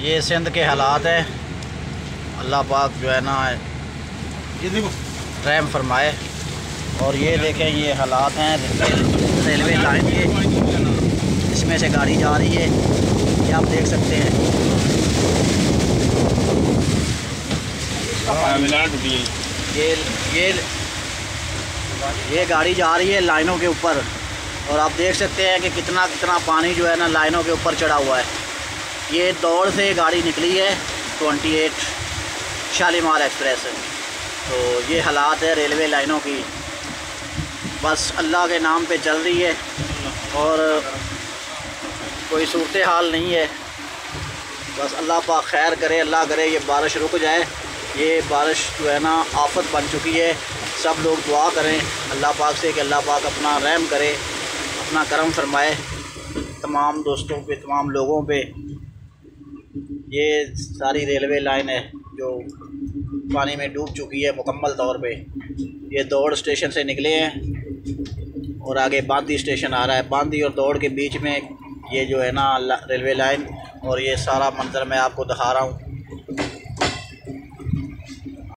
ये सिंध के हालात हैं। अल्लाह पाक जो है ना ये देखो रहम फरमाए। और ये देखें ये हालात हैं रेलवे लाइन के, इसमें से गाड़ी जा रही है, ये आप देख सकते हैं। ये गाड़ी जा रही है लाइनों के ऊपर और आप देख सकते हैं कि कितना कितना पानी जो है ना लाइनों के ऊपर चढ़ा हुआ है। ये दौड़ से गाड़ी निकली है 28 शालीमार एक्सप्रेस। तो ये हालात है रेलवे लाइनों की, बस अल्लाह के नाम पे चल रही है और कोई सूरत हाल नहीं है। बस अल्लाह पाक खैर करे, अल्लाह करे ये बारिश रुक जाए। ये बारिश जो है ना आफत बन चुकी है। सब लोग दुआ करें अल्लाह पाक से कि अल्लाह पाक अपना रहम करे, अपना करम फरमाए तमाम दोस्तों पे, तमाम लोगों पे। ये सारी रेलवे लाइन है जो पानी में डूब चुकी है मुकम्मल तौर पे। ये दौड़ स्टेशन से निकले हैं और आगे बांदी स्टेशन आ रहा है। बांदी और दौड़ के बीच में ये जो है ना रेलवे लाइन, और ये सारा मंजर मैं आपको दिखा रहा हूँ।